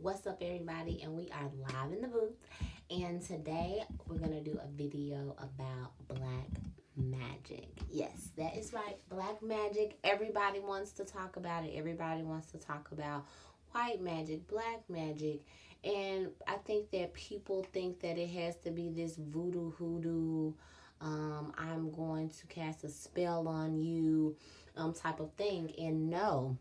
What's up, everybody? And we are live in the booth. And today we're going to do a video about black magic. Yes, that is right. Black magic. Everybody wants to talk about it. Everybody wants to talk about white magic, black magic. And I think that people think that it has to be this voodoo hoodoo. I'm going to cast a spell on you type of thing. And no,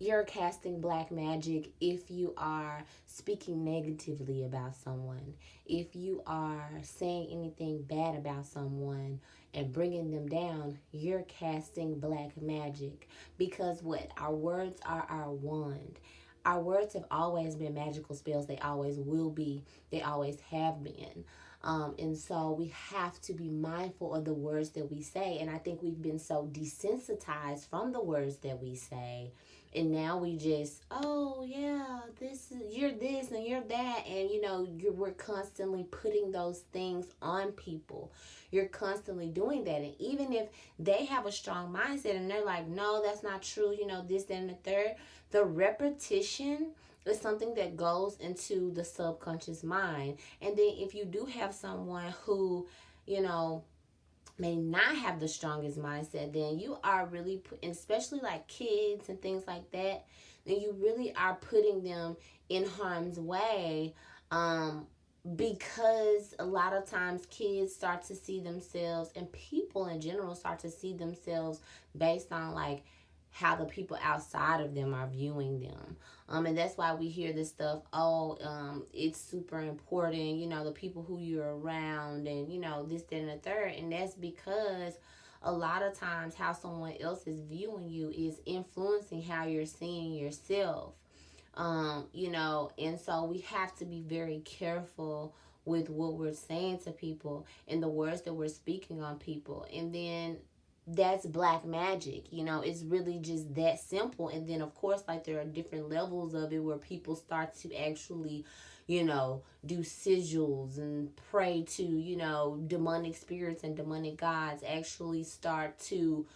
you're casting black magic if you are speaking negatively about someone, if you are saying anything bad about someone and bringing them down. You're casting black magic because what? Our words are our wand. Our words have always been magical spells. They always will be. They always have been. And so we have to be mindful of the words that we say. And I think we've been so desensitized from the words that we say, and now we just, oh yeah, this is, you're this and you're that, and we're constantly putting those things on people. You're constantly doing that, and even if they have a strong mindset and they're like, no, that's not true, this, that, and the third, the repetition is something that goes into the subconscious mind. And then if you do have someone who, you know may not have the strongest mindset, then you are really especially like kids and things like that, then you really are putting them in harm's way, because a lot of times kids start to see themselves, and people in general start to see themselves based on like how the people outside of them are viewing them. And that's why we hear this stuff, oh, it's super important, the people who you're around, and, this, that, and the third. And that's because a lot of times how someone else is viewing you is influencing how you're seeing yourself. And so we have to be very careful with what we're saying to people and the words that we're speaking on people. And then that's black magic. It's really just that simple. And then of course, like, there are different levels of it where people start to actually do sigils and pray to demonic spirits and demonic gods, actually start to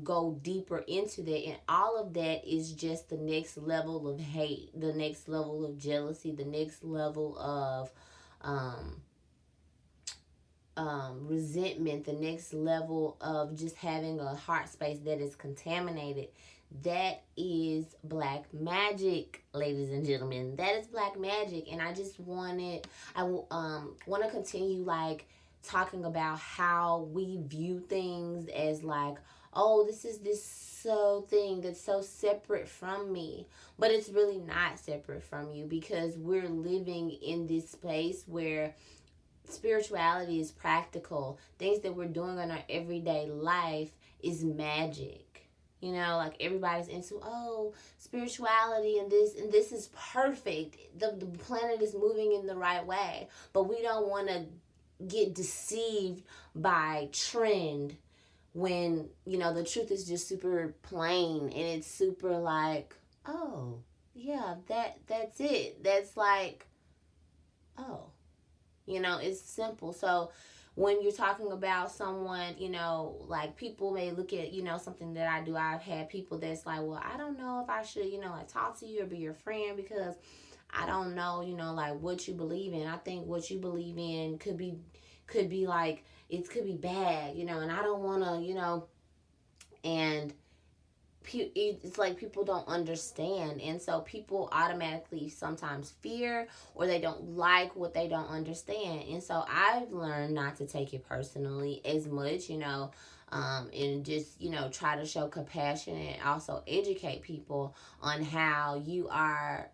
go deeper into that. And all of that is just the next level of hate, the next level of jealousy, the next level of resentment, the next level of just having a heart space that is contaminated. That is black magic, ladies and gentlemen. That is black magic. And I just want to continue like talking about how we view things as like, oh, this is this so thing that's so separate from me. But it's really not separate from you, because we're living in this space where spirituality is practical. Things that we're doing in our everyday life is magic. Like, everybody's into, oh, spirituality and this is perfect. The planet is moving in the right way. But we don't want to get deceived by trend when, the truth is just super plain, and it's super like, oh, yeah, that's it. That's like, oh, it's simple. So when you're talking about someone, like, people may look at, something that I do. I've had people that's like, well, I don't know if I should, like, talk to you or be your friend, because I don't know, like, what you believe in. I think what you believe in could be like, it could be bad, and I don't want to, and it's like people don't understand, and so people automatically sometimes fear, or they don't like what they don't understand. And so I've learned not to take it personally as much, and just try to show compassion and also educate people on how you are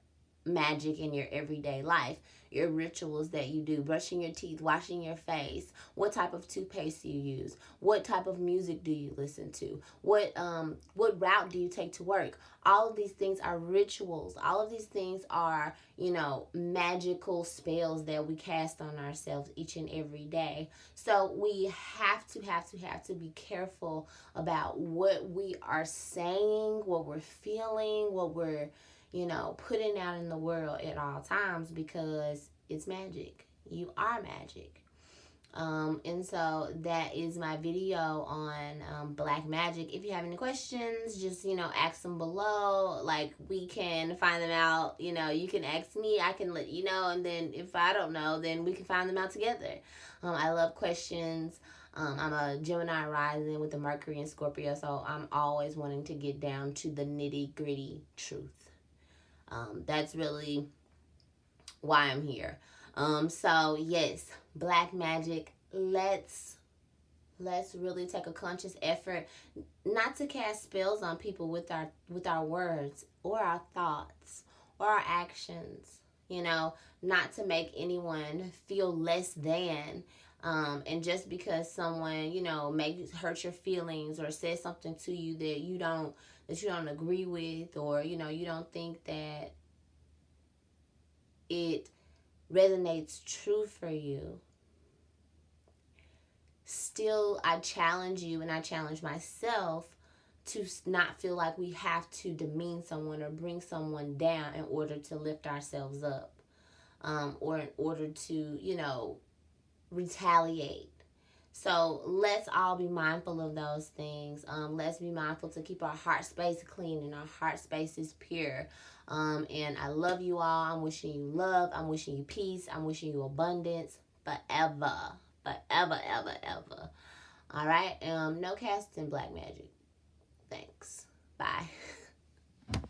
magic in your everyday life. Your rituals that you do, brushing your teeth, washing your face, what type of toothpaste do you use, what type of music do you listen to, what route do you take to work. All of these things are rituals. All of these things are magical spells that we cast on ourselves each and every day. So we have to be careful about what we are saying, what we're feeling, what we're putting out in the world at all times, because it's magic. You are magic. And so that is my video on black magic. If you have any questions, just, ask them below. Like, we can find them out. You can ask me, I can let you know. And then if I don't know, then we can find them out together. I love questions. I'm a Gemini rising with the Mercury and Scorpio, so I'm always wanting to get down to the nitty gritty truth. That's really why I'm here. So yes, black magic. Let's really take a conscious effort not to cast spells on people with our words or our thoughts or our actions. Not to make anyone feel less than. And just because someone, may hurt your feelings or says something to you that you don't agree with, or you don't think that it resonates true for you, still I challenge you and I challenge myself to not feel like we have to demean someone or bring someone down in order to lift ourselves up, or in order to, retaliate. So let's all be mindful of those things. Let's be mindful to keep our heart space clean and our heart space is pure. And I love you all. I'm wishing you love. I'm wishing you peace. I'm wishing you abundance forever. Forever, ever, ever. All right. No casting black magic. Thanks. Bye.